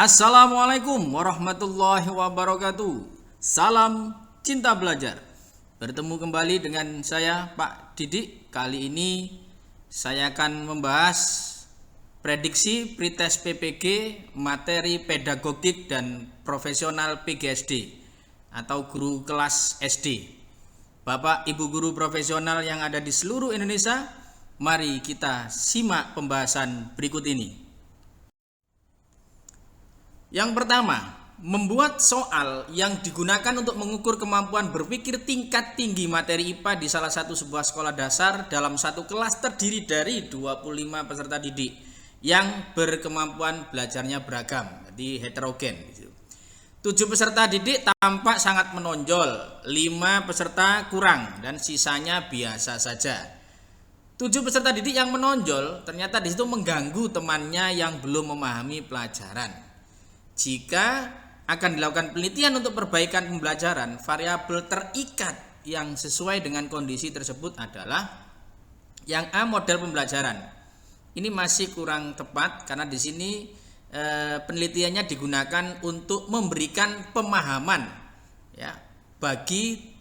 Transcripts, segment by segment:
Assalamualaikum warahmatullahi wabarakatuh. Salam cinta belajar. Bertemu kembali dengan saya Pak Didik. Kali ini saya akan membahas prediksi pretest PPG materi pedagogik dan profesional PGSD atau guru kelas SD. Bapak Ibu guru profesional yang ada di seluruh Indonesia, mari kita simak pembahasan berikut ini. Yang pertama, membuat soal yang digunakan untuk mengukur kemampuan berpikir tingkat tinggi materi IPA di salah satu sebuah sekolah dasar dalam satu kelas terdiri dari 25 peserta didik yang berkemampuan belajarnya beragam, jadi heterogen. 7 peserta didik tampak sangat menonjol, 5 peserta kurang dan sisanya biasa saja. 7 peserta didik yang menonjol ternyata di situ mengganggu temannya yang belum memahami pelajaran. Jika akan dilakukan penelitian untuk perbaikan pembelajaran, variabel terikat yang sesuai dengan kondisi tersebut adalah yang A, model pembelajaran. Ini masih kurang tepat karena di sini penelitiannya digunakan untuk memberikan pemahaman ya bagi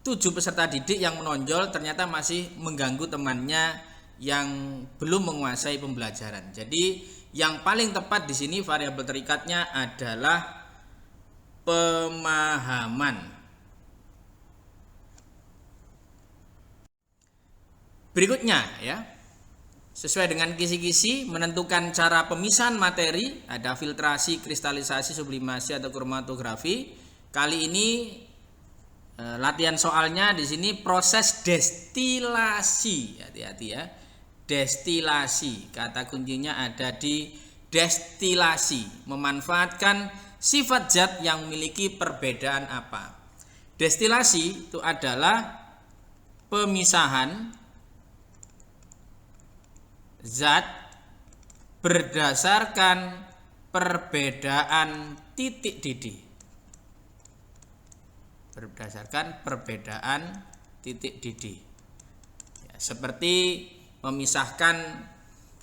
7 peserta didik yang menonjol ternyata masih mengganggu temannya yang belum menguasai pembelajaran. Jadi yang paling tepat di sini variabel terikatnya adalah pemahaman. Berikutnya ya, sesuai dengan kisi-kisi menentukan cara pemisahan materi, ada filtrasi, kristalisasi, sublimasi atau kromatografi. Kali ini latihan soalnya di sini proses destilasi. Hati-hati ya. Destilasi, kata kuncinya ada di destilasi, memanfaatkan sifat zat yang memiliki perbedaan apa. Destilasi itu adalah pemisahan zat berdasarkan perbedaan titik didih. Berdasarkan perbedaan titik didih. Ya, seperti memisahkan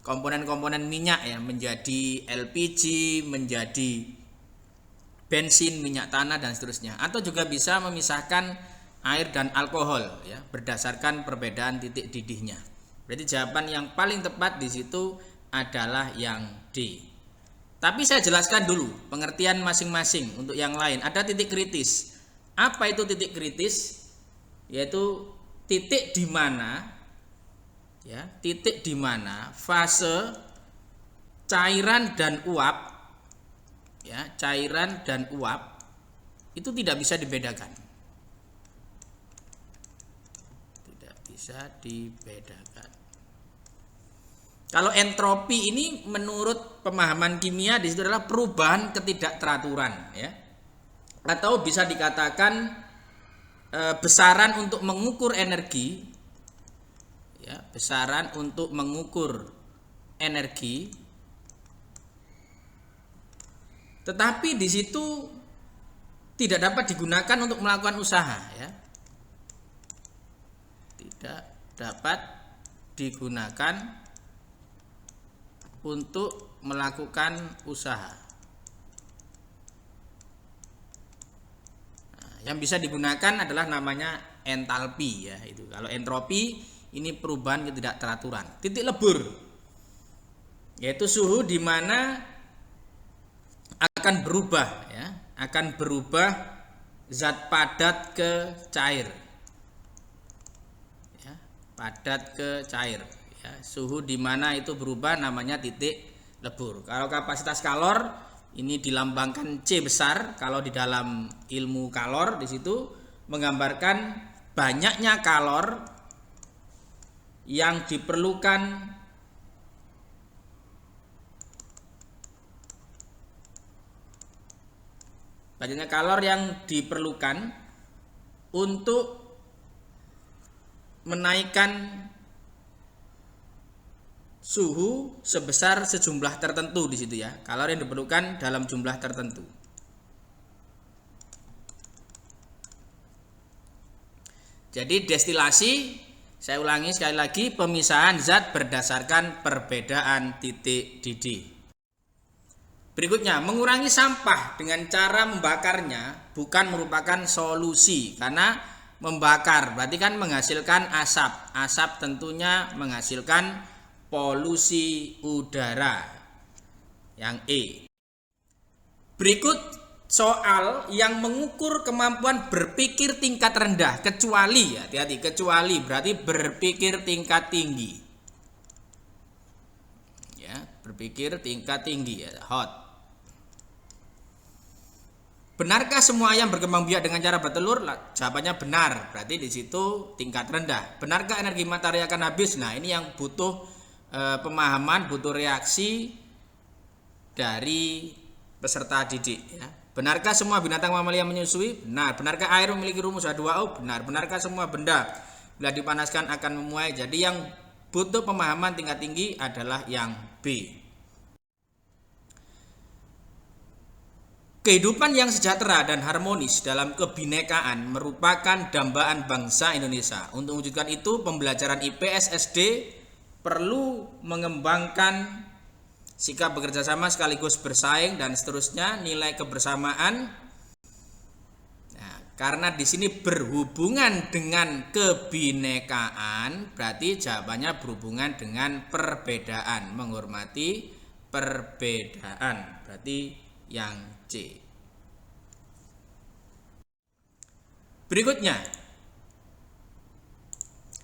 komponen-komponen minyak ya menjadi LPG, menjadi bensin, minyak tanah dan seterusnya. Atau juga bisa memisahkan air dan alkohol ya berdasarkan perbedaan titik didihnya. Berarti jawaban yang paling tepat di situ adalah yang D. Tapi saya jelaskan dulu pengertian masing-masing untuk yang lain. Ada titik kritis. Apa itu titik kritis? Yaitu titik di mana ya, titik di mana fase cairan dan uap ya, cairan dan uap itu tidak bisa dibedakan. Tidak bisa dibedakan. Kalau entropi ini menurut pemahaman kimia di situ adalah perubahan ketidakteraturan ya. Atau bisa dikatakan besaran untuk mengukur energi ya, besaran untuk mengukur energi, tetapi di situ tidak dapat digunakan untuk melakukan usaha ya, tidak dapat digunakan untuk melakukan usaha. Nah, yang bisa digunakan adalah namanya entalpi ya itu. Kalau entropi ini perubahan ketidakteraturan. Titik lebur yaitu suhu di mana akan berubah ya, akan berubah zat padat ke cair. Ya, padat ke cair ya, suhu di mana itu berubah namanya titik lebur. Kalau kapasitas kalor ini dilambangkan C besar, kalau di dalam ilmu kalor di situ menggambarkan banyaknya kalor yang diperlukan banyaknya kalor yang diperlukan untuk menaikkan suhu sebesar sejumlah tertentu di situ ya. Kalor yang diperlukan dalam jumlah tertentu. Jadi destilasi, saya ulangi sekali lagi, pemisahan zat berdasarkan perbedaan titik didih. Berikutnya, mengurangi sampah dengan cara membakarnya bukan merupakan solusi, karena membakar berarti kan menghasilkan asap. Asap tentunya menghasilkan polusi udara. Yang E. Berikut soal yang mengukur kemampuan berpikir tingkat rendah, kecuali, hati-hati, kecuali berarti berpikir tingkat tinggi. Ya, berpikir tingkat tinggi ya, hot. Benarkah semua ayam berkembang biak dengan cara bertelur? Jawabannya benar. Berarti di situ tingkat rendah. Benarkah energi matahari akan habis? Nah, ini yang butuh pemahaman, butuh reaksi dari peserta didik. Ya. Benarkah semua binatang mamalia menyusui? Benar. Benarkah air memiliki rumus H2O? Benar. Benarkah semua benda bila dipanaskan akan memuai? Jadi yang butuh pemahaman tingkat tinggi adalah yang B. Kehidupan yang sejahtera dan harmonis dalam kebinekaan merupakan dambaan bangsa Indonesia. Untuk mewujudkan itu, pembelajaran IPS SD perlu mengembangkan sikap bekerja sama sekaligus bersaing dan seterusnya, nilai kebersamaan. Nah, karena di sini berhubungan dengan kebinekaan, berarti jawabannya berhubungan dengan perbedaan, menghormati perbedaan. Berarti yang C. Berikutnya,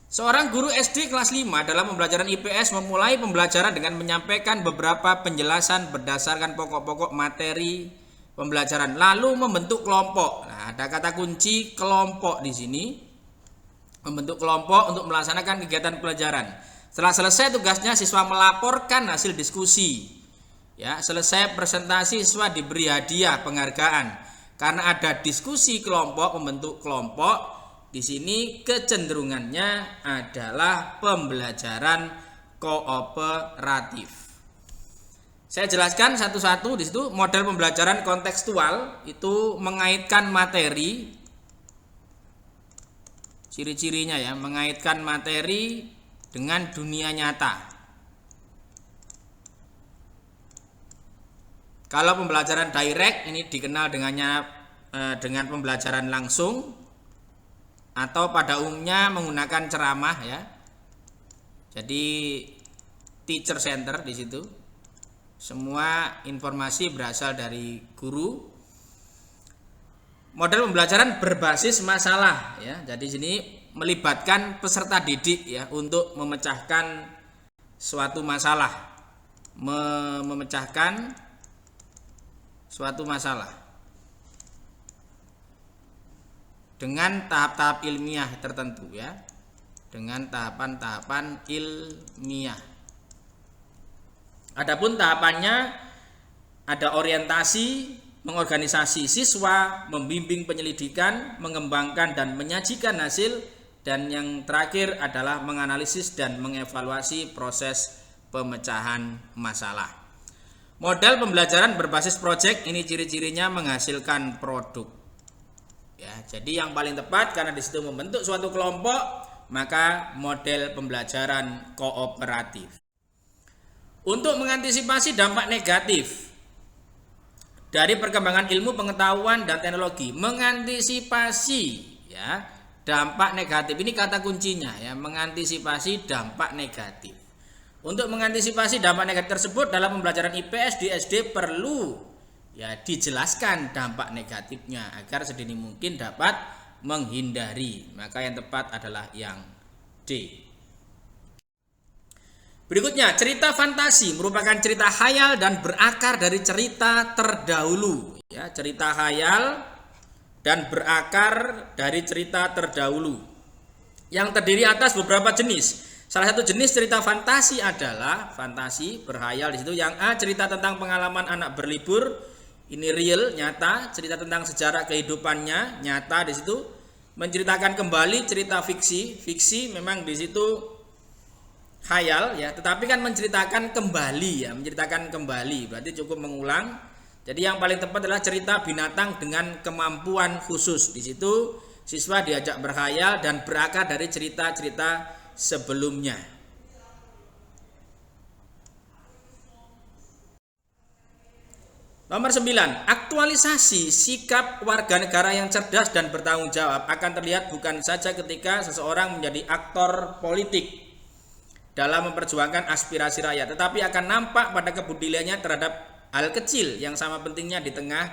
seorang guru SD kelas 5 dalam pembelajaran IPS memulai pembelajaran dengan menyampaikan beberapa penjelasan berdasarkan pokok-pokok materi pembelajaran, lalu membentuk kelompok. Nah, ada kata kunci kelompok di sini. Membentuk kelompok untuk melaksanakan kegiatan pelajaran. Setelah selesai tugasnya, siswa melaporkan hasil diskusi. Ya, selesai presentasi, siswa diberi hadiah penghargaan. Karena ada diskusi kelompok, membentuk kelompok, di sini kecenderungannya adalah pembelajaran kooperatif. Saya jelaskan satu-satu. Di situ model pembelajaran kontekstual itu mengaitkan materi, ciri-cirinya ya, mengaitkan materi dengan dunia nyata. Kalau pembelajaran direct ini dikenal dengan pembelajaran langsung atau pada umumnya menggunakan ceramah ya. Jadi teacher center di situ. Semua informasi berasal dari guru. Model pembelajaran berbasis masalah ya. Jadi sini melibatkan peserta didik ya untuk memecahkan suatu masalah. Memecahkan suatu masalah dengan tahap-tahap ilmiah tertentu ya, dengan tahapan-tahapan ilmiah. Adapun tahapannya ada orientasi, mengorganisasi siswa, membimbing penyelidikan, mengembangkan dan menyajikan hasil, dan yang terakhir adalah menganalisis dan mengevaluasi proses pemecahan masalah. Model pembelajaran berbasis proyek ini ciri-cirinya menghasilkan produk. Ya, jadi yang paling tepat karena di situ membentuk suatu kelompok, maka model pembelajaran kooperatif. Untuk mengantisipasi dampak negatif dari perkembangan ilmu pengetahuan dan teknologi, mengantisipasi ya dampak negatif ini kata kuncinya ya, mengantisipasi dampak negatif. Untuk mengantisipasi dampak negatif tersebut dalam pembelajaran IPS di SD perlu ya dijelaskan dampak negatifnya agar sedini mungkin dapat menghindari. Maka yang tepat adalah yang D. Berikutnya, cerita fantasi merupakan cerita khayal dan berakar dari cerita terdahulu. Ya, cerita khayal dan berakar dari cerita terdahulu yang terdiri atas beberapa jenis. Salah satu jenis cerita fantasi adalah fantasi berkhayal di situ. Yang A, cerita tentang pengalaman anak berlibur, ini real, nyata. Cerita tentang sejarah kehidupannya, nyata di situ. Menceritakan kembali cerita fiksi. Fiksi memang di situ khayal ya, tetapi kan menceritakan kembali ya, menceritakan kembali berarti cukup mengulang. Jadi yang paling tepat adalah cerita binatang dengan kemampuan khusus. Di situ siswa diajak berkhayal dan berakar dari cerita-cerita sebelumnya. Nomor 9, aktualisasi sikap warga negara yang cerdas dan bertanggung jawab akan terlihat bukan saja ketika seseorang menjadi aktor politik dalam memperjuangkan aspirasi rakyat, tetapi akan nampak pada kepeduliannya terhadap hal kecil yang sama pentingnya di tengah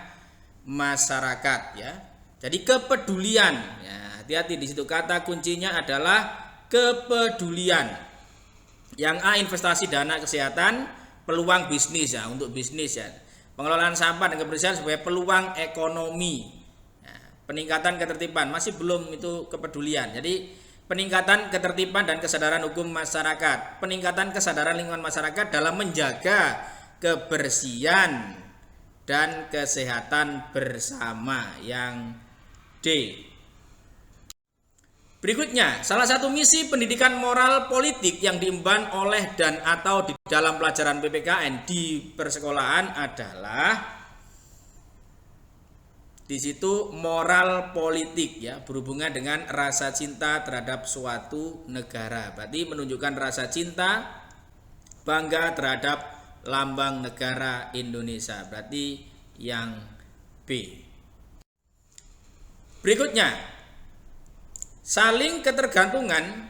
masyarakat, ya. Jadi kepedulian, ya, hati-hati di situ, kata kuncinya adalah kepedulian. Yang A, investasi dana kesehatan, peluang bisnis, ya, untuk bisnis, ya. Pengelolaan sampah dan kebersihan sebagai peluang ekonomi. Nah, peningkatan ketertiban masih belum, itu kepedulian. Jadi peningkatan ketertiban dan kesadaran hukum masyarakat, peningkatan kesadaran lingkungan masyarakat dalam menjaga kebersihan dan kesehatan bersama, yang D. Berikutnya, salah satu misi pendidikan moral politik yang diemban oleh dan atau di dalam pelajaran PPKN di persekolahan adalah di situ moral politik, ya, berhubungan dengan rasa cinta terhadap suatu negara. Berarti menunjukkan rasa cinta, bangga terhadap lambang negara Indonesia. Berarti yang B. Berikutnya, saling ketergantungan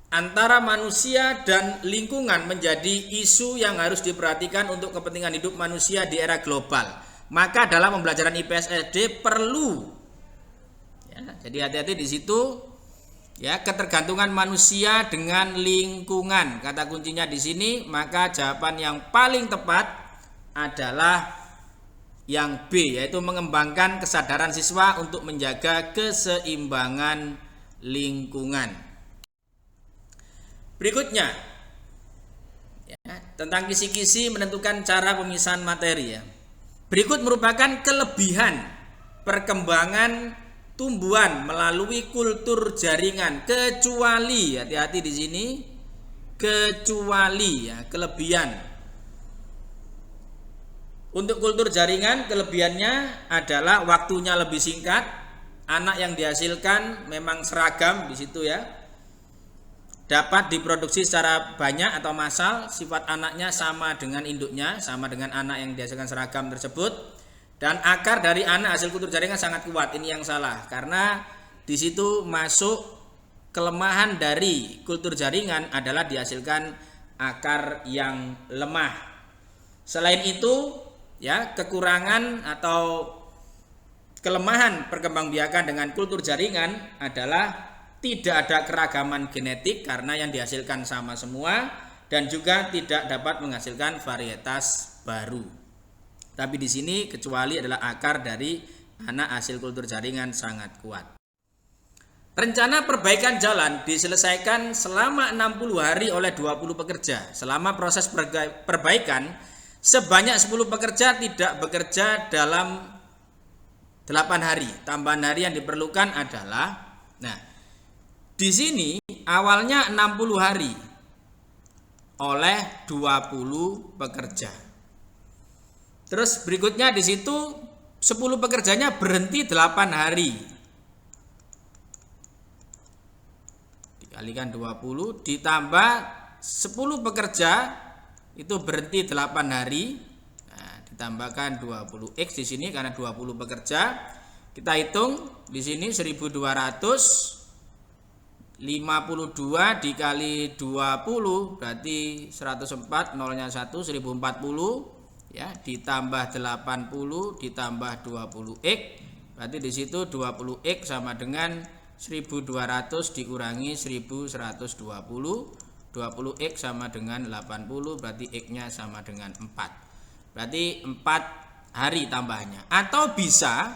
antara manusia dan lingkungan menjadi isu yang harus diperhatikan untuk kepentingan hidup manusia di era global. Maka dalam pembelajaran IPS SD perlu, ya, jadi hati-hati di situ, ya, ketergantungan manusia dengan lingkungan. Kata kuncinya di sini, maka jawaban yang paling tepat adalah yang B, yaitu mengembangkan kesadaran siswa untuk menjaga keseimbangan lingkungan. Berikutnya, ya, tentang kisi-kisi menentukan cara pemisahan materi, ya. Berikut merupakan kelebihan perkembangan tumbuhan melalui kultur jaringan, kecuali, hati-hati di sini, kecuali, ya, kelebihan. Untuk kultur jaringan, kelebihannya adalah waktunya lebih singkat. Anak yang dihasilkan memang seragam di situ, ya. Dapat diproduksi secara banyak atau massal. Sifat anaknya sama dengan induknya, sama dengan anak yang dihasilkan seragam tersebut. Dan akar dari anak hasil kultur jaringan sangat kuat. Ini yang salah, karena di situ masuk kelemahan dari kultur jaringan adalah dihasilkan akar yang lemah. Selain itu, ya, kekurangan atau kelemahan perkembangbiakan dengan kultur jaringan adalah tidak ada keragaman genetik karena yang dihasilkan sama semua, dan juga tidak dapat menghasilkan varietas baru. Tapi di sini kecuali adalah akar dari anak hasil kultur jaringan sangat kuat. Rencana perbaikan jalan diselesaikan selama 60 hari oleh 20 pekerja. Selama proses perbaikan, sebanyak 10 pekerja tidak bekerja dalam 8 hari. Tambahan hari yang diperlukan adalah, nah, di sini awalnya 60 hari oleh 20 pekerja. Terus berikutnya di situ 10 pekerjanya berhenti 8 hari. Dikalikan 20 ditambah 10 pekerja itu berhenti 8 hari. Tambahkan 20x di sini karena 20 pekerja. Kita hitung di sini 1252 dikali 20 berarti 104, nolnya 1, 1040, ya, ditambah 80 ditambah 20x berarti di situ 20x sama dengan 1200 dikurangi 1120, 20x sama dengan 80 berarti x-nya sama dengan 4. Berarti 4 hari tambahnya. Atau bisa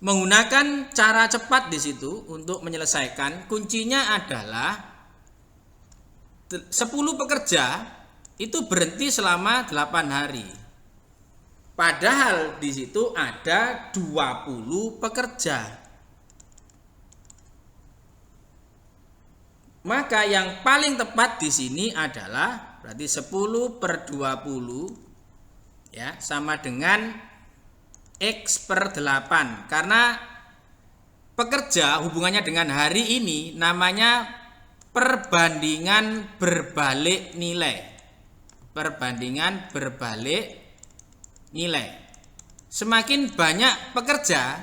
menggunakan cara cepat di situ untuk menyelesaikan. Kuncinya adalah 10 pekerja itu berhenti selama 8 hari. Padahal di situ ada 20 pekerja. Maka yang paling tepat di sini adalah berarti 10 per 20, ya, sama dengan X per 8. Karena pekerja hubungannya dengan hari ini namanya perbandingan berbalik nilai. Perbandingan berbalik nilai. Semakin banyak pekerja,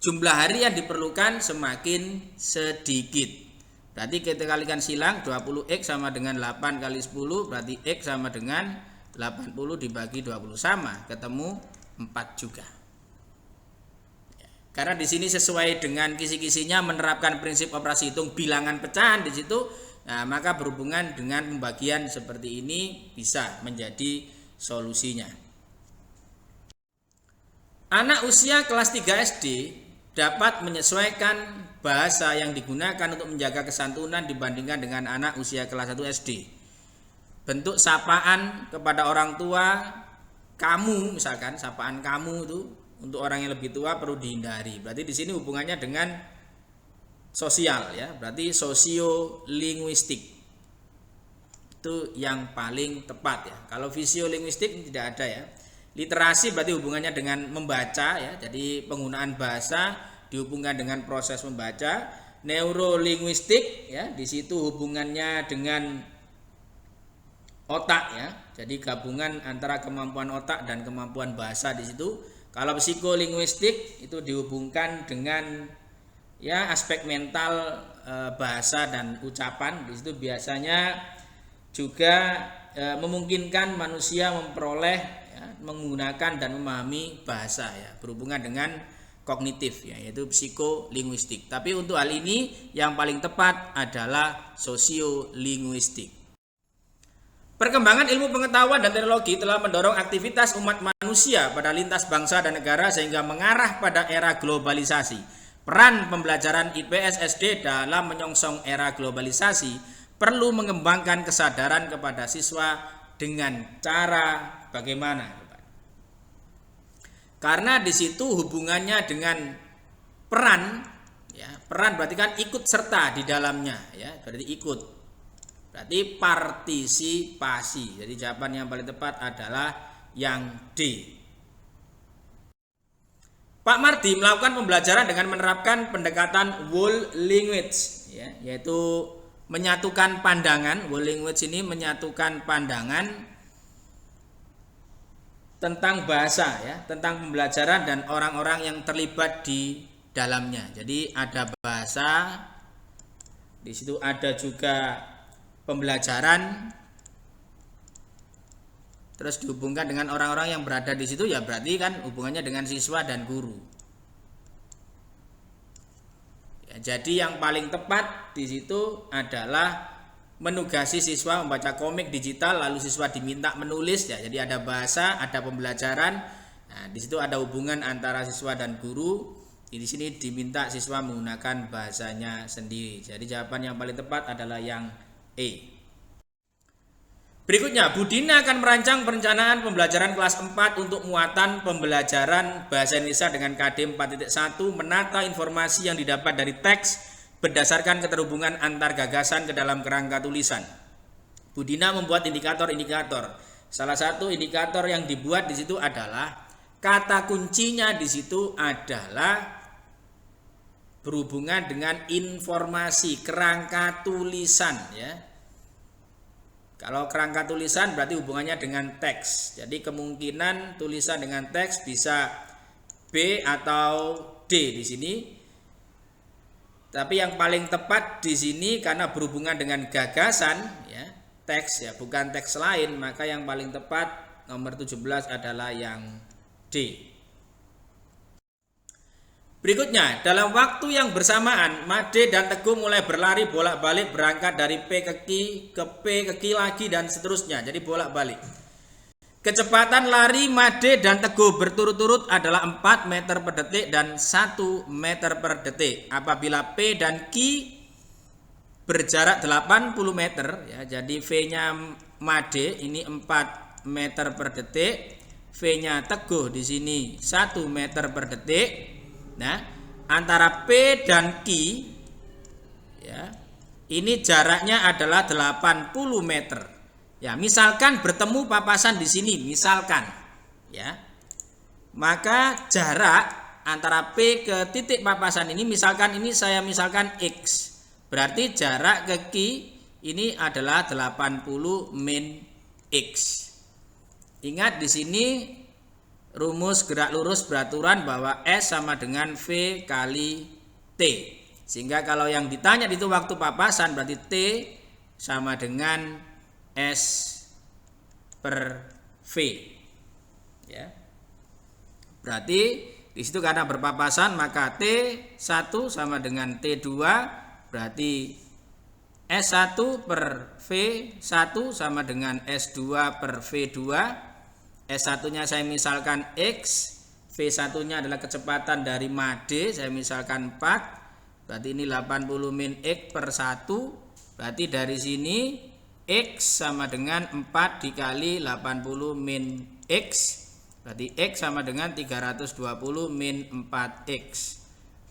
jumlah hari yang diperlukan semakin sedikit. Berarti kita kalikan silang 20x sama dengan 8 kali 10, berarti x sama dengan 80 dibagi 20 sama, ketemu 4 juga. Karena di sini sesuai dengan kisi-kisinya menerapkan prinsip operasi hitung bilangan pecahan di situ, nah, maka berhubungan dengan pembagian seperti ini bisa menjadi solusinya. Anak usia kelas 3 SD dapat menyesuaikan bahasa yang digunakan untuk menjaga kesantunan dibandingkan dengan anak usia kelas 1 SD. Bentuk sapaan kepada orang tua, kamu misalkan, sapaan kamu itu untuk orang yang lebih tua perlu dihindari. Berarti di sini hubungannya dengan sosial ya, berarti sosiolinguistik. Itu yang paling tepat ya. Kalau fisiolinguistik tidak ada ya. Literasi berarti hubungannya dengan membaca ya. Jadi penggunaan bahasa dihubungkan dengan proses membaca. Neurolinguistik ya, di situ hubungannya dengan otak ya. Jadi gabungan antara kemampuan otak dan kemampuan bahasa di situ. Kalau psikolinguistik itu dihubungkan dengan ya aspek mental bahasa dan ucapan. Di situ biasanya juga memungkinkan manusia memperoleh ya, menggunakan dan memahami bahasa ya, berhubungan dengan kognitif ya, yaitu psikolinguistik. Tapi untuk hal ini yang paling tepat adalah sosiolinguistik. Perkembangan ilmu pengetahuan dan teknologi telah mendorong aktivitas umat manusia pada lintas bangsa dan negara sehingga mengarah pada era globalisasi. Peran pembelajaran IPS SD dalam menyongsong era globalisasi perlu mengembangkan kesadaran kepada siswa dengan cara bagaimana? Karena di situ hubungannya dengan peran, ya, peran berarti kan ikut serta di dalamnya, ya, berarti ikut. Berarti partisipasi. Jadi jawaban yang paling tepat adalah yang D. Pak Mardi melakukan pembelajaran dengan menerapkan pendekatan whole language, ya, yaitu menyatukan pandangan. Whole language ini menyatukan pandangan tentang bahasa, ya, tentang pembelajaran dan orang-orang yang terlibat di dalamnya. Jadi ada bahasa, di situ ada juga pembelajaran, terus dihubungkan dengan orang-orang yang berada di situ, ya berarti kan hubungannya dengan siswa dan guru. Ya, jadi yang paling tepat di situ adalah menugasi siswa membaca komik digital, lalu siswa diminta menulis, ya. Jadi ada bahasa, ada pembelajaran. Nah, di situ ada hubungan antara siswa dan guru. Di sini diminta siswa menggunakan bahasanya sendiri. Jadi jawaban yang paling tepat adalah yang E. Berikutnya, Budina akan merancang perencanaan pembelajaran kelas 4 untuk muatan pembelajaran bahasa Indonesia dengan KD 4.1, menata informasi yang didapat dari teks berdasarkan keterhubungan antar gagasan ke dalam kerangka tulisan. Budina membuat indikator-indikator. Salah satu indikator yang dibuat di situ adalah kata kuncinya di situ adalah berhubungan dengan informasi, kerangka tulisan, ya. Kalau kerangka tulisan berarti hubungannya dengan teks. Jadi kemungkinan tulisan dengan teks bisa B atau D di sini. Tapi yang paling tepat di sini karena berhubungan dengan gagasan, ya, teks, ya, bukan teks lain, maka yang paling tepat nomor 17 adalah yang D. Berikutnya, dalam waktu yang bersamaan, Made dan Teguh mulai berlari bolak-balik berangkat dari P ke Q ke P ke Q lagi dan seterusnya. Jadi bolak-balik. Kecepatan lari Made dan Teguh berturut-turut adalah 4 meter per detik dan 1 meter per detik. Apabila P dan Q berjarak 80 meter, ya, jadi V-nya Made ini 4 meter per detik, V-nya Teguh di sini 1 meter per detik. Nah, antara P dan Q, ya, ini jaraknya adalah 80 meter. Ya, misalkan bertemu papasan di sini, misalkan, ya, maka jarak antara P ke titik papasan ini, misalkan ini saya misalkan X, berarti jarak ke Q ini adalah 80 min X. Ingat di sini rumus gerak lurus beraturan bahwa S sama dengan V kali T. Sehingga kalau yang ditanya itu waktu papasan berarti T sama dengan S per V. Ya. Berarti di situ karena berpapasan maka T1 sama dengan T2 berarti S1 per V1 sama dengan S2 per V2. S1-nya saya misalkan X, V1-nya adalah kecepatan dari Made, saya misalkan 4, berarti ini 80 min X per 1, berarti dari sini X sama dengan 4 dikali 80 min X, berarti X sama dengan 320 min 4X,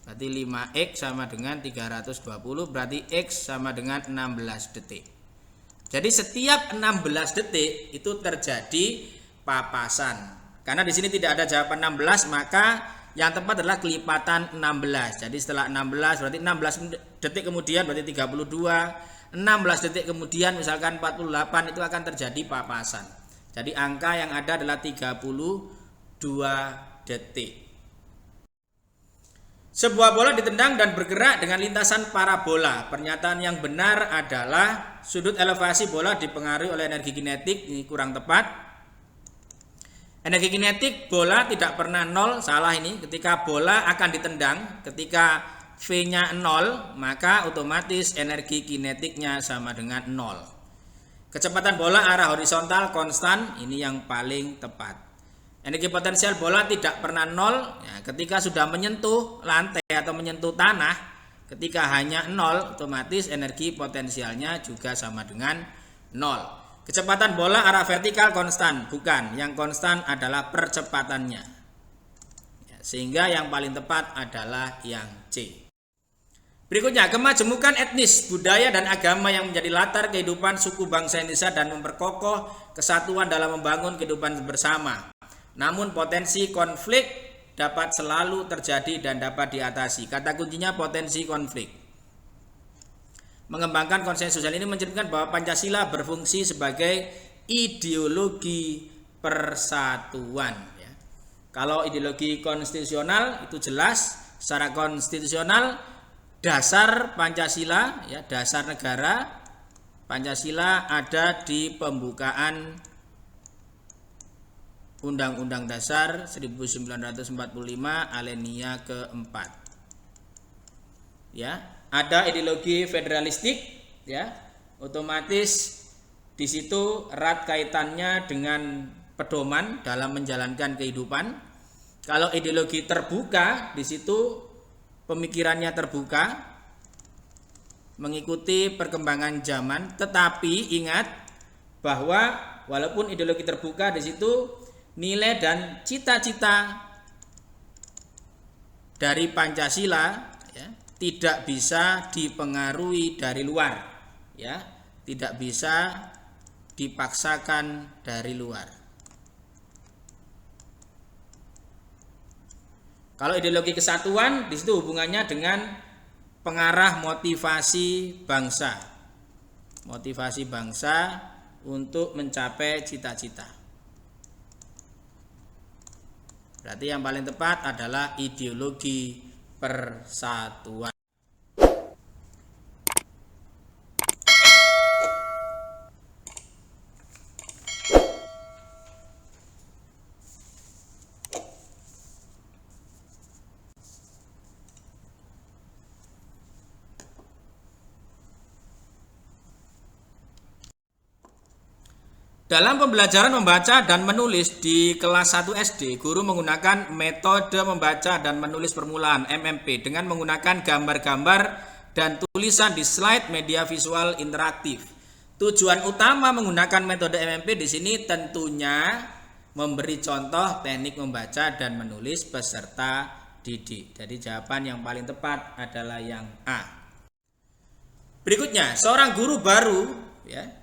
berarti 5X sama dengan 320, berarti X sama dengan 16 detik. Jadi setiap 16 detik itu terjadi papasan. Karena di sini tidak ada jawaban 16, maka yang tepat adalah kelipatan 16. Jadi setelah 16 berarti 16 detik kemudian berarti 32, 16 detik kemudian misalkan 48 itu akan terjadi papasan. Jadi angka yang ada adalah 32 detik. Sebuah bola ditendang dan bergerak dengan lintasan parabola. Pernyataan yang benar adalah sudut elevasi bola dipengaruhi oleh energi kinetik. Ini kurang tepat. Energi kinetik bola tidak pernah nol, salah ini. Ketika bola akan ditendang, ketika V-nya 0, maka otomatis energi kinetiknya sama dengan 0. Kecepatan bola arah horizontal konstan, ini yang paling tepat. Energi potensial bola tidak pernah 0, ya, ketika sudah menyentuh lantai atau menyentuh tanah, ketika hanya 0, otomatis energi potensialnya juga sama dengan 0. Kecepatan bola arah vertikal konstan, bukan, yang konstan adalah percepatannya. Ya, sehingga yang paling tepat adalah yang C. Berikutnya, kemajemukan etnis, budaya dan agama yang menjadi latar kehidupan suku bangsa Indonesia dan memperkokoh kesatuan dalam membangun kehidupan bersama. Namun potensi konflik dapat selalu terjadi dan dapat diatasi. Kata kuncinya potensi konflik. Mengembangkan konsensus sosial ini mencerminkan bahwa Pancasila berfungsi sebagai ideologi persatuan. Ya. Kalau ideologi konstitusional itu jelas secara konstitusional dasar Pancasila, ya, dasar negara Pancasila ada di pembukaan Undang-Undang Dasar 1945 alinea keempat. Ya. Ada ideologi federalistik, ya, otomatis di situ erat kaitannya dengan pedoman dalam menjalankan kehidupan. Kalau ideologi terbuka, di situ pemikirannya terbuka, mengikuti perkembangan zaman. Tetapi ingat bahwa walaupun ideologi terbuka, di situ nilai dan cita-cita dari Pancasila tidak bisa dipengaruhi dari luar, ya, tidak bisa dipaksakan dari luar. Kalau ideologi kesatuan di situ hubungannya dengan pengarah motivasi bangsa untuk mencapai cita-cita. Berarti yang paling tepat adalah ideologi persatuan. Dalam pembelajaran membaca dan menulis di kelas 1 SD, guru menggunakan metode membaca dan menulis permulaan MMP dengan menggunakan gambar-gambar dan tulisan di slide media visual interaktif. Tujuan utama menggunakan metode MMP di sini tentunya memberi contoh teknik membaca dan menulis peserta didik. Jadi jawaban yang paling tepat adalah yang A. Berikutnya, seorang guru baru, ya.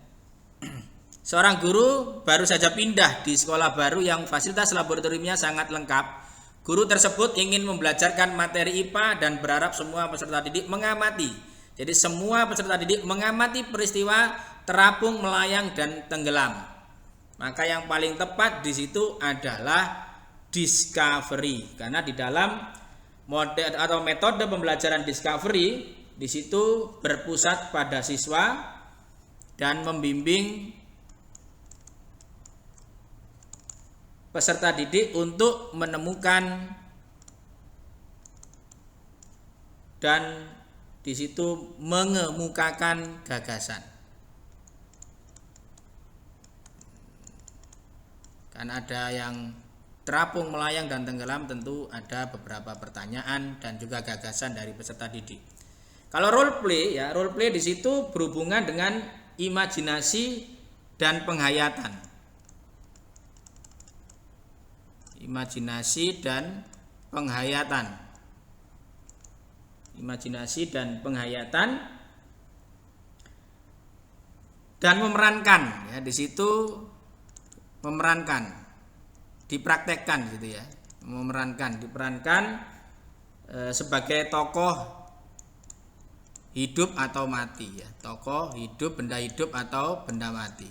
Seorang guru baru saja pindah di sekolah baru yang fasilitas laboratoriumnya sangat lengkap. Guru tersebut ingin membelajarkan materi IPA dan berharap semua peserta didik mengamati. Jadi semua peserta didik mengamati peristiwa terapung, melayang, dan tenggelam. Maka yang paling tepat di situ adalah discovery, karena di dalam model atau metode pembelajaran discovery di situ berpusat pada siswa dan membimbing peserta didik untuk menemukan dan di situ mengemukakan gagasan. Kan ada yang terapung, melayang, dan tenggelam, tentu ada beberapa pertanyaan dan juga gagasan dari peserta didik. Kalau role play, ya role play di situ berhubungan dengan imajinasi dan penghayatan. Imajinasi dan penghayatan. Imajinasi dan penghayatan dan memerankan, ya di situ memerankan, dipraktekkan gitu ya, diperankan sebagai tokoh hidup atau mati, ya tokoh hidup, benda hidup atau benda mati.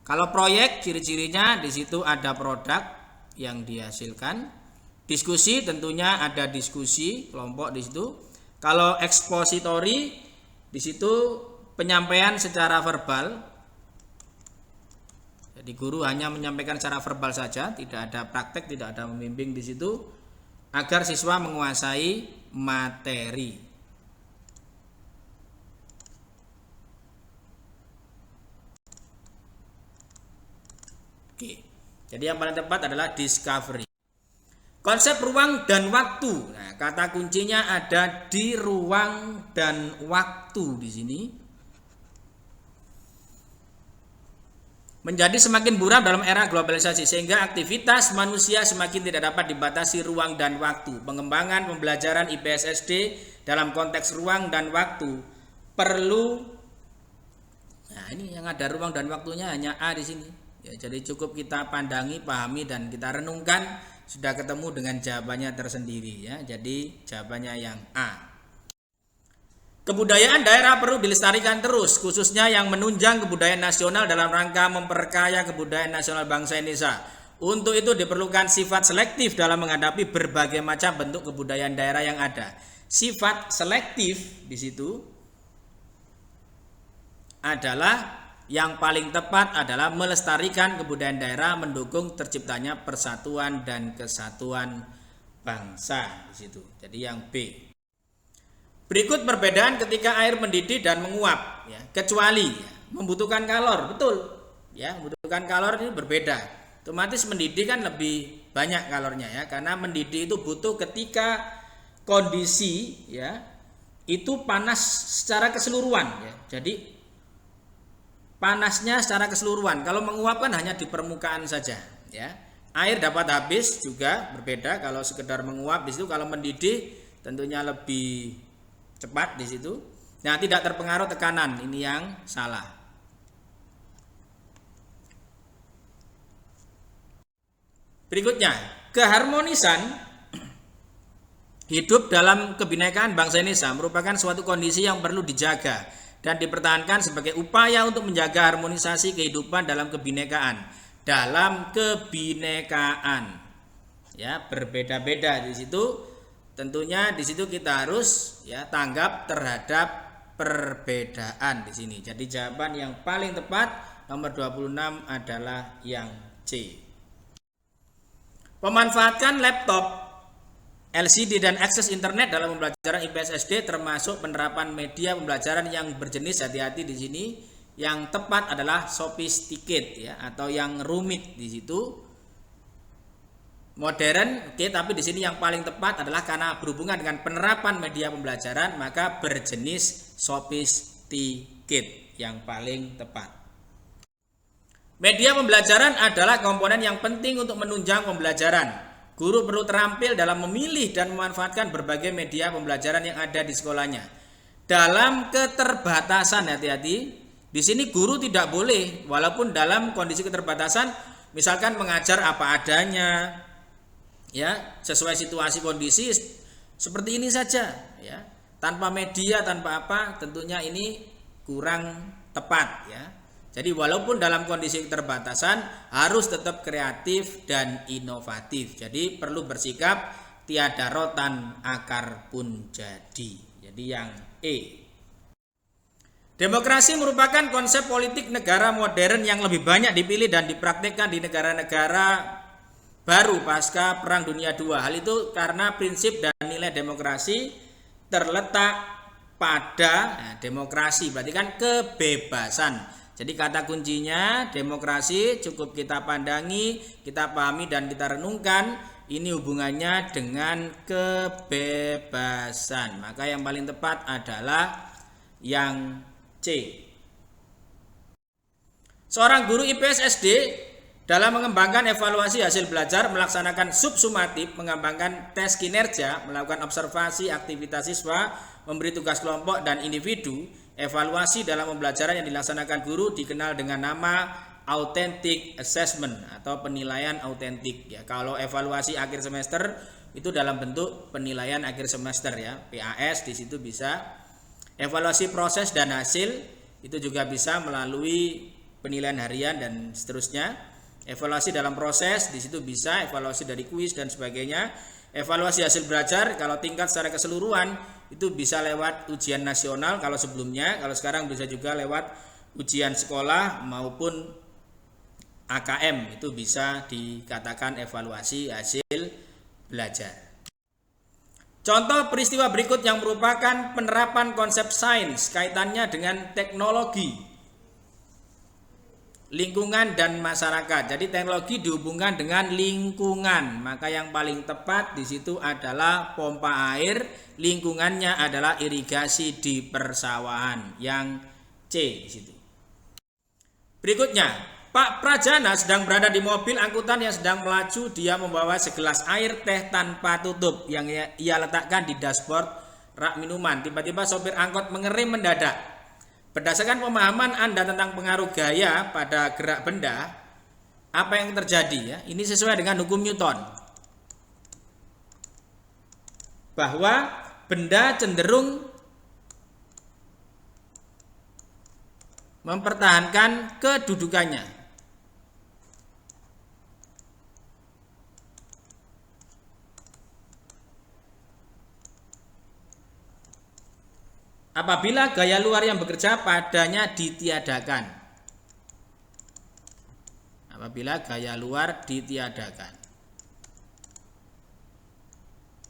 Kalau proyek, ciri-cirinya di situ ada produk yang dihasilkan, diskusi tentunya ada diskusi kelompok di situ. Kalau ekspositori di situ penyampaian secara verbal. Jadi guru hanya menyampaikan secara verbal saja, tidak ada praktek, tidak ada membimbing di situ agar siswa menguasai materi. Oke. Jadi yang paling tepat adalah discovery. Konsep ruang dan waktu. Nah, kata kuncinya ada di ruang dan waktu di sini. Menjadi semakin buram dalam era globalisasi sehingga aktivitas manusia semakin tidak dapat dibatasi ruang dan waktu. Pengembangan pembelajaran IPS SD dalam konteks ruang dan waktu perlu, nah ini yang ada ruang dan waktunya hanya A di sini. Ya, jadi cukup kita pandangi, pahami, dan kita renungkan, sudah ketemu dengan jawabannya tersendiri ya. Jadi jawabannya yang A. Kebudayaan daerah perlu dilestarikan terus, khususnya yang menunjang kebudayaan nasional dalam rangka memperkaya kebudayaan nasional bangsa Indonesia. Untuk itu diperlukan sifat selektif dalam menghadapi berbagai macam bentuk kebudayaan daerah yang ada. Sifat selektif di situ adalah yang paling tepat adalah melestarikan kebudayaan daerah, mendukung terciptanya persatuan dan kesatuan bangsa di situ. Jadi yang B. Berikut perbedaan ketika air mendidih dan menguap, ya, kecuali ya, membutuhkan kalor, betul, ya, membutuhkan kalor ini berbeda. Otomatis mendidih kan lebih banyak kalornya ya, karena mendidih itu butuh ketika kondisi ya itu panas secara keseluruhan, ya. Jadi panasnya secara keseluruhan. Kalau menguap kan hanya di permukaan saja, ya. Air dapat habis juga berbeda kalau sekedar menguap. Di situ kalau mendidih tentunya lebih cepat di situ. Nah, tidak terpengaruh tekanan, ini yang salah. Berikutnya, keharmonisan hidup dalam kebinekaan bangsa Indonesia merupakan suatu kondisi yang perlu dijaga dan dipertahankan sebagai upaya untuk menjaga harmonisasi kehidupan dalam kebinekaan. Dalam kebinekaan, ya, berbeda-beda di situ. Tentunya di situ kita harus ya tanggap terhadap perbedaan di sini. Jadi jawaban yang paling tepat nomor 26 adalah yang C. Pemanfaatkan laptop, LCD dan akses internet dalam pembelajaran IPS SD termasuk penerapan media pembelajaran yang berjenis, hati-hati di sini. Yang tepat adalah sophisticated ya, atau yang rumit di situ. Modern, oke, tapi di sini yang paling tepat adalah karena berhubungan dengan penerapan media pembelajaran, maka berjenis sophisticated yang paling tepat. Media pembelajaran adalah komponen yang penting untuk menunjang pembelajaran. Guru perlu terampil dalam memilih dan memanfaatkan berbagai media pembelajaran yang ada di sekolahnya. Dalam keterbatasan, hati-hati, di sini guru tidak boleh, walaupun dalam kondisi keterbatasan, misalkan mengajar apa adanya, ya, sesuai situasi kondisi seperti ini saja, ya, tanpa media, tanpa apa, tentunya ini kurang tepat, ya. Jadi walaupun dalam kondisi keterbatasan harus tetap kreatif dan inovatif. Jadi perlu bersikap tiada rotan akar pun jadi. Jadi yang E. Demokrasi merupakan konsep politik negara modern yang lebih banyak dipilih dan dipraktikkan di negara-negara baru pasca Perang Dunia II. Hal itu karena prinsip dan nilai demokrasi terletak pada demokrasi, berarti kan kebebasan. Jadi kata kuncinya demokrasi cukup kita pandangi, kita pahami dan kita renungkan. Ini hubungannya dengan kebebasan. Maka yang paling tepat adalah yang C. Seorang guru IPS SD dalam mengembangkan evaluasi hasil belajar melaksanakan subsumatif, mengembangkan tes kinerja, melakukan observasi aktivitas siswa, memberi tugas kelompok dan individu. Evaluasi dalam pembelajaran yang dilaksanakan guru dikenal dengan nama authentic assessment atau penilaian autentik. Ya, kalau evaluasi akhir semester itu dalam bentuk penilaian akhir semester ya, PAS. Di situ bisa evaluasi proses dan hasil, itu juga bisa melalui penilaian harian dan seterusnya. Evaluasi dalam proses, di situ bisa evaluasi dari kuis dan sebagainya. Evaluasi hasil belajar kalau tingkat secara keseluruhan itu bisa lewat ujian nasional kalau sebelumnya, kalau sekarang bisa juga lewat ujian sekolah maupun AKM, itu bisa dikatakan evaluasi hasil belajar. Contoh peristiwa berikut yang merupakan penerapan konsep sains kaitannya dengan teknologi, lingkungan dan masyarakat. Jadi teknologi dihubungkan dengan lingkungan, maka yang paling tepat di situ adalah pompa air, lingkungannya adalah irigasi di persawahan. Yang C di situ. Berikutnya, Pak Prajana sedang berada di mobil angkutan yang sedang melaju. Dia membawa segelas air teh tanpa tutup yang ia letakkan di dashboard rak minuman. Tiba-tiba sopir angkot mengerem mendadak. Berdasarkan pemahaman Anda tentang pengaruh gaya pada gerak benda, apa yang terjadi ya? Ini sesuai dengan hukum Newton. Bahwa benda cenderung mempertahankan kedudukannya. Apabila gaya luar yang bekerja padanya ditiadakan. Apabila gaya luar ditiadakan.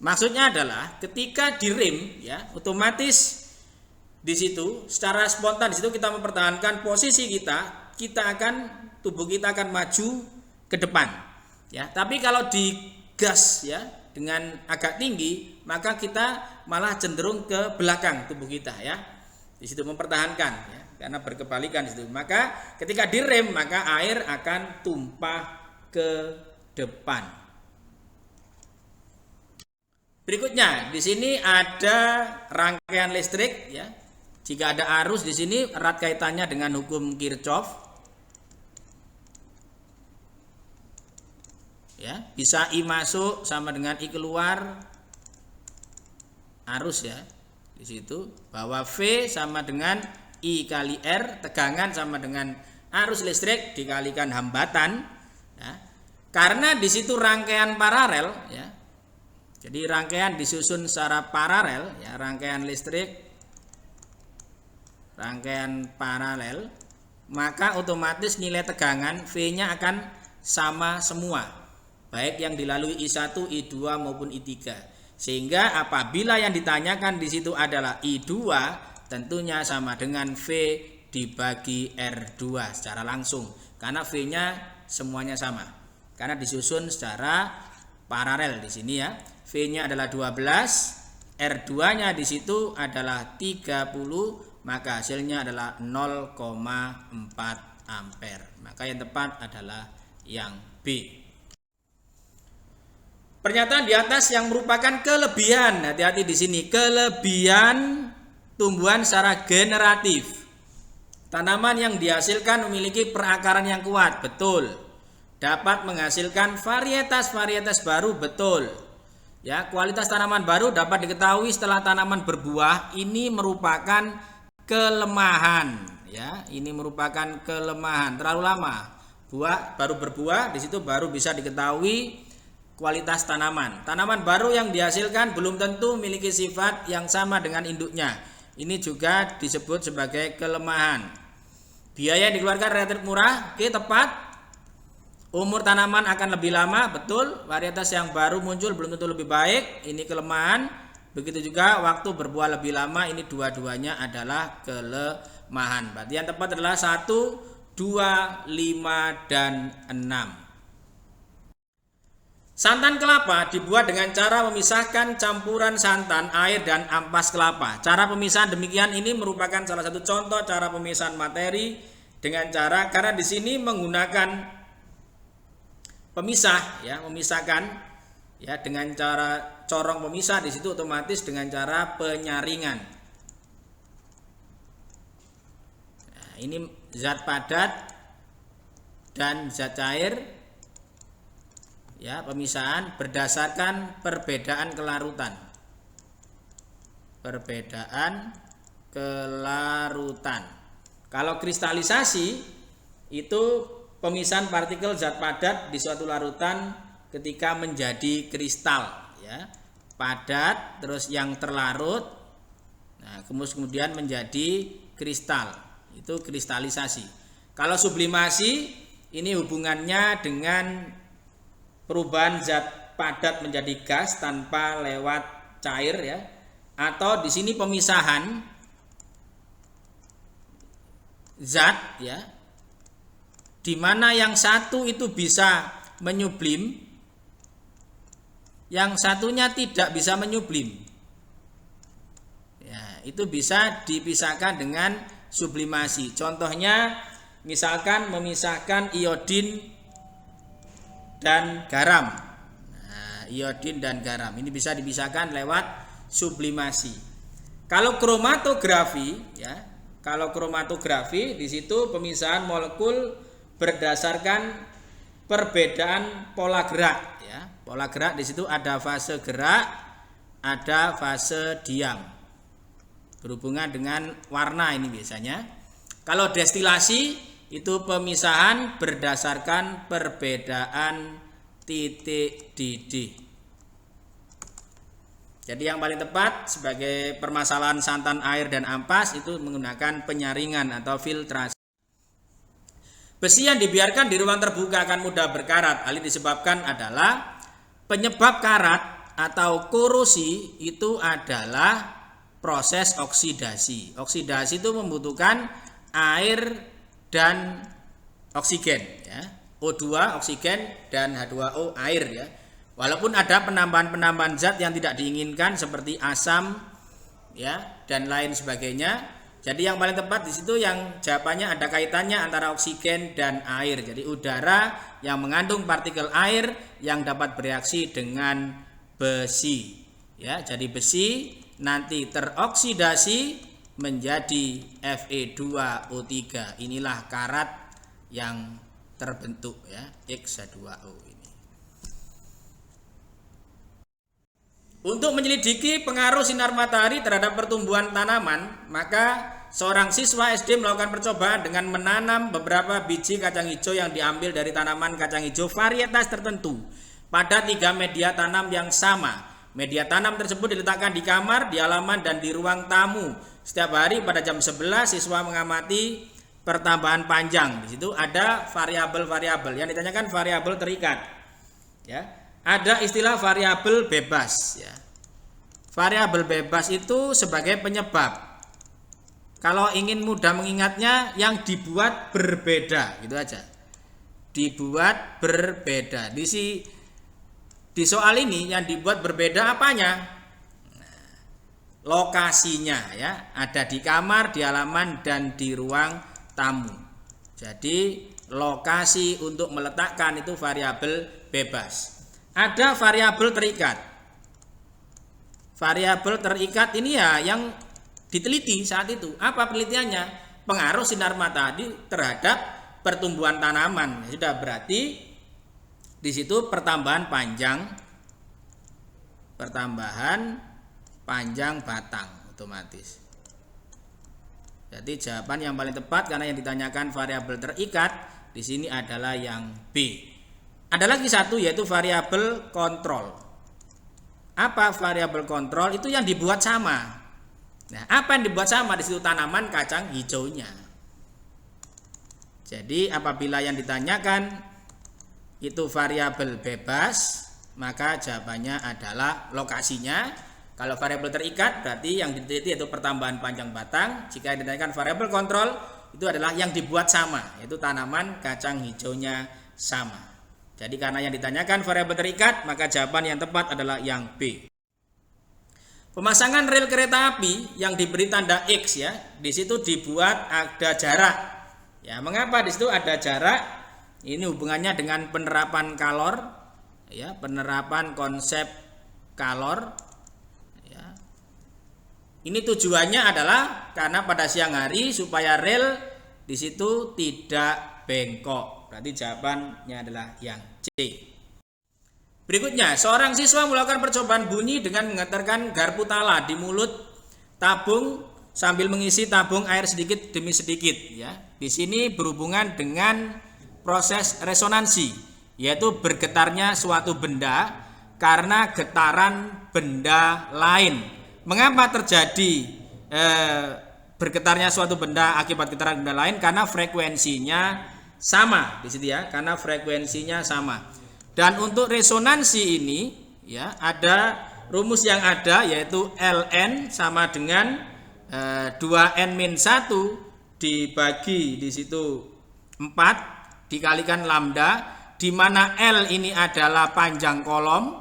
Maksudnya adalah ketika direm ya, otomatis di situ secara spontan di situ kita mempertahankan posisi kita, tubuh kita akan maju ke depan. Ya, tapi kalau digas ya dengan agak tinggi, maka kita malah cenderung ke belakang tubuh kita ya. Di situ mempertahankan ya, karena berkebalikan di situ. Maka ketika direm maka air akan tumpah ke depan. Berikutnya di sini ada rangkaian listrik ya. Jika ada arus di sini erat kaitannya dengan hukum Kirchhoff. Ya, bisa I masuk sama dengan I keluar, arus ya. Di situ bahwa V sama dengan I kali R, tegangan sama dengan arus listrik dikalikan hambatan. Ya. Karena di situ rangkaian paralel ya. Jadi rangkaian disusun secara paralel ya, rangkaian listrik, rangkaian paralel, maka otomatis nilai tegangan V-nya akan sama semua. Baik yang dilalui I1, I2 maupun I3. Sehingga apabila yang ditanyakan di situ adalah I2, tentunya sama dengan V dibagi R2 secara langsung. Karena V-nya semuanya sama. Karena disusun secara paralel di sini ya. V-nya adalah 12, R2-nya di situ adalah 30, maka hasilnya adalah 0,4 ampere. Maka yang tepat adalah yang B. Pernyataan di atas yang merupakan kelebihan, hati-hati di sini, kelebihan tumbuhan secara generatif. Tanaman yang dihasilkan memiliki perakaran yang kuat, betul. Dapat menghasilkan varietas-varietas baru, betul. Ya, kualitas tanaman baru dapat diketahui setelah tanaman berbuah. Ini merupakan kelemahan. ya. Ini merupakan kelemahan, terlalu lama. Buah baru berbuah, di situ baru bisa diketahui kualitas tanaman. Tanaman baru yang dihasilkan belum tentu memiliki sifat yang sama dengan induknya. Ini juga disebut sebagai kelemahan. Biaya yang dikeluarkan relatif murah, oke, tepat. Umur tanaman akan lebih lama, betul. Varietas yang baru muncul belum tentu lebih baik, ini kelemahan. Begitu juga waktu berbuah lebih lama, ini dua-duanya adalah kelemahan. Berarti yang tepat adalah 1, 2, 5, dan 6. Santan kelapa dibuat dengan cara memisahkan campuran santan, air, dan ampas kelapa. Cara pemisahan demikian ini merupakan salah satu contoh cara pemisahan materi dengan cara, karena di sini menggunakan pemisah, ya, memisahkan, ya, dengan cara corong pemisah, di situ otomatis dengan cara penyaringan. Nah, ini zat padat dan zat cair, ya, pemisahan berdasarkan perbedaan kelarutan. Perbedaan kelarutan. Kalau kristalisasi itu pemisahan partikel zat padat di suatu larutan ketika menjadi kristal, ya. Padat terus yang terlarut, nah, kemudian menjadi kristal. Itu kristalisasi. Kalau sublimasi ini hubungannya dengan perubahan zat padat menjadi gas tanpa lewat cair, ya. Atau di sini pemisahan zat, ya, di mana yang satu itu bisa menyublim, yang satunya tidak bisa menyublim. Ya, itu bisa dipisahkan dengan sublimasi. Contohnya misalkan memisahkan iodin dan garam. Nah, iodin dan garam ini bisa dipisahkan lewat sublimasi. Kalau kromatografi, ya, kalau kromatografi di situ pemisahan molekul berdasarkan perbedaan pola gerak, ya. Pola gerak di situ ada fase gerak, ada fase diam. Berhubungan dengan warna ini biasanya. Kalau destilasi itu pemisahan berdasarkan perbedaan titik didih. Jadi yang paling tepat sebagai permasalahan santan, air, dan ampas itu menggunakan penyaringan atau filtrasi. Besi yang dibiarkan di ruang terbuka akan mudah berkarat. Hal ini disebabkan adalah penyebab karat atau korosi itu adalah proses oksidasi. Oksidasi itu membutuhkan air dan oksigen, ya. O2 oksigen dan H2O air, ya. Walaupun ada penambahan-penambahan zat yang tidak diinginkan seperti asam, ya, dan lain sebagainya. Jadi yang paling tepat di situ yang jawabannya ada kaitannya antara oksigen dan air. Jadi udara yang mengandung partikel air yang dapat bereaksi dengan besi, ya. Jadi besi nanti teroksidasi menjadi Fe2O3. Inilah karat yang terbentuk, ya, X2O ini. Untuk menyelidiki pengaruh sinar matahari terhadap pertumbuhan tanaman, maka seorang siswa SD melakukan percobaan dengan menanam beberapa biji kacang hijau yang diambil dari tanaman kacang hijau varietas tertentu pada 3 media tanam yang sama. Media tanam tersebut diletakkan di kamar, di halaman, dan di ruang tamu. Setiap hari pada jam 11 siswa mengamati pertambahan panjang. Di situ ada variabel-variabel. Yang ditanyakan variabel terikat, ya. Ada istilah variabel bebas, ya. Variabel bebas itu sebagai penyebab. Kalau ingin mudah mengingatnya, yang dibuat berbeda, gitu aja. Dibuat berbeda. Di soal ini yang dibuat berbeda apanya? Lokasinya, ya, ada di kamar, di halaman, dan di ruang tamu. Jadi lokasi untuk meletakkan itu variabel bebas. Ada variabel terikat. Variabel terikat ini, ya, yang diteliti saat itu. Apa penelitiannya? Pengaruh sinar matahari terhadap pertumbuhan tanaman. Sudah berarti di situ pertambahan panjang batang otomatis. Berarti jawaban yang paling tepat karena yang ditanyakan variabel terikat di sini adalah yang B. Ada lagi satu yaitu variabel kontrol. Apa variabel kontrol? Itu yang dibuat sama. Nah, apa yang dibuat sama? Di situ tanaman kacang hijaunya. Jadi apabila yang ditanyakan itu variabel bebas, maka jawabannya adalah lokasinya. Kalau variabel terikat berarti yang diteliti yaitu pertambahan panjang batang. Jika yang ditanyakan variabel kontrol itu adalah yang dibuat sama, yaitu tanaman kacang hijaunya sama. Jadi karena yang ditanyakan variabel terikat, maka jawaban yang tepat adalah yang B. Pemasangan rel kereta api yang diberi tanda X ya, di situ dibuat ada jarak. Ya, mengapa di situ ada jarak? Ini hubungannya dengan penerapan kalor, ya, penerapan konsep kalor. Ini tujuannya adalah karena pada siang hari supaya rel di situ tidak bengkok. Berarti jawabannya adalah yang C. Berikutnya, seorang siswa melakukan percobaan bunyi dengan menggetarkan garpu tala di mulut tabung sambil mengisi tabung air sedikit demi sedikit. Ya, di sini berhubungan dengan proses resonansi, yaitu bergetarnya suatu benda karena getaran benda lain. Mengapa terjadi bergetarnya suatu benda akibat getaran benda lain? Karena frekuensinya sama di situ ya, karena frekuensinya sama. Dan untuk resonansi ini ya ada rumus yang ada yaitu Ln sama dengan 2n-1 dibagi di situ 4 dikalikan lambda, di mana L ini adalah panjang kolom.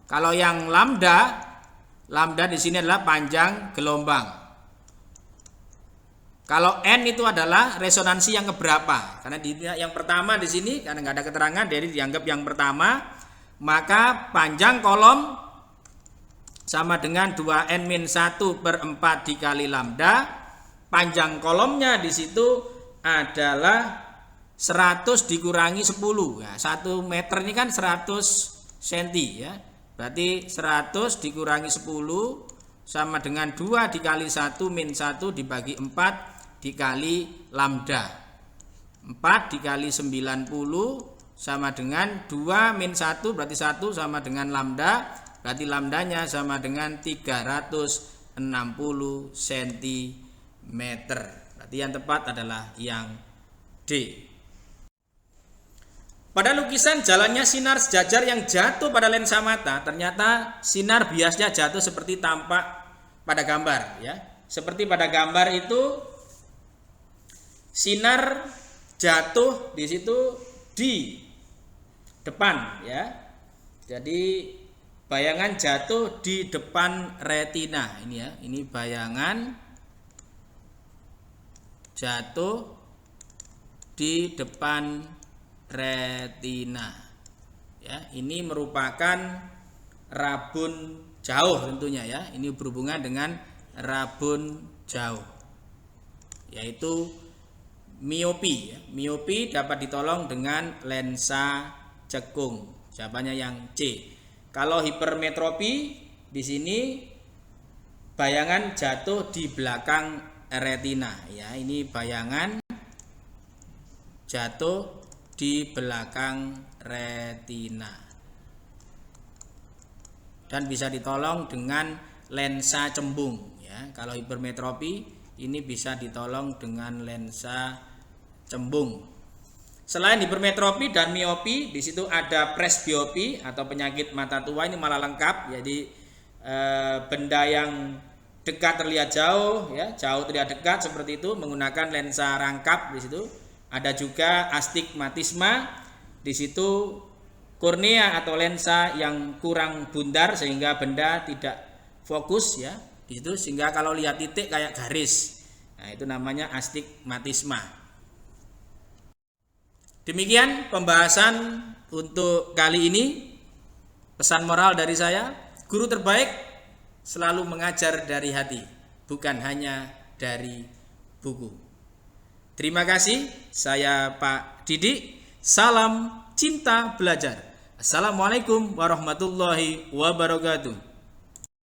Kalau yang lambda di sini adalah panjang gelombang. Kalau N itu adalah resonansi yang keberapa? Karena yang pertama di sini karena nggak ada keterangan, jadi dianggap yang pertama. Maka panjang kolom sama dengan 2n-1 per 4 dikali lambda. Panjang kolomnya di situ adalah 100 dikurangi 10. Ya, 1 meter ini kan 100 cm ya. Berarti 100 dikurangi 10 sama dengan 2 dikali 1 min 1 dibagi 4 dikali lambda. 4 dikali 90 sama dengan 2 min 1 berarti 1 sama dengan lambda. Berarti lambdanya sama dengan 360 cm. Berarti yang tepat adalah yang D. Pada lukisan jalannya sinar sejajar yang jatuh pada lensa mata, ternyata sinar biasnya jatuh seperti tampak pada gambar ya. Seperti pada gambar itu sinar jatuh di situ di depan ya. Jadi bayangan jatuh di depan retina ini ya. Ini bayangan jatuh di depan retina ya, ini merupakan rabun jauh tentunya ya, ini berhubungan dengan rabun jauh yaitu miopi ya. Miopi dapat ditolong dengan lensa cekung, jawabannya yang C. Kalau hipermetropi di sini bayangan jatuh di belakang retina ya, ini bayangan jatuh di belakang retina dan bisa ditolong dengan lensa cembung ya. Kalau hipermetropi ini bisa ditolong dengan lensa cembung. Selain hipermetropi dan miopi, di situ ada presbiopi atau penyakit mata tua, ini malah lengkap. Jadi benda yang dekat terlihat jauh ya, jauh terlihat dekat seperti itu menggunakan lensa rangkap di situ. Ada juga astigmatisma, di situ kornea atau lensa yang kurang bundar sehingga benda tidak fokus ya di situ, sehingga kalau lihat titik kayak garis. Nah, itu namanya astigmatisma. Demikian pembahasan untuk kali ini. Pesan moral dari saya, guru terbaik selalu mengajar dari hati, bukan hanya dari buku. Terima kasih, saya Pak Didi. Salam cinta belajar. Assalamualaikum warahmatullahi wabarakatuh.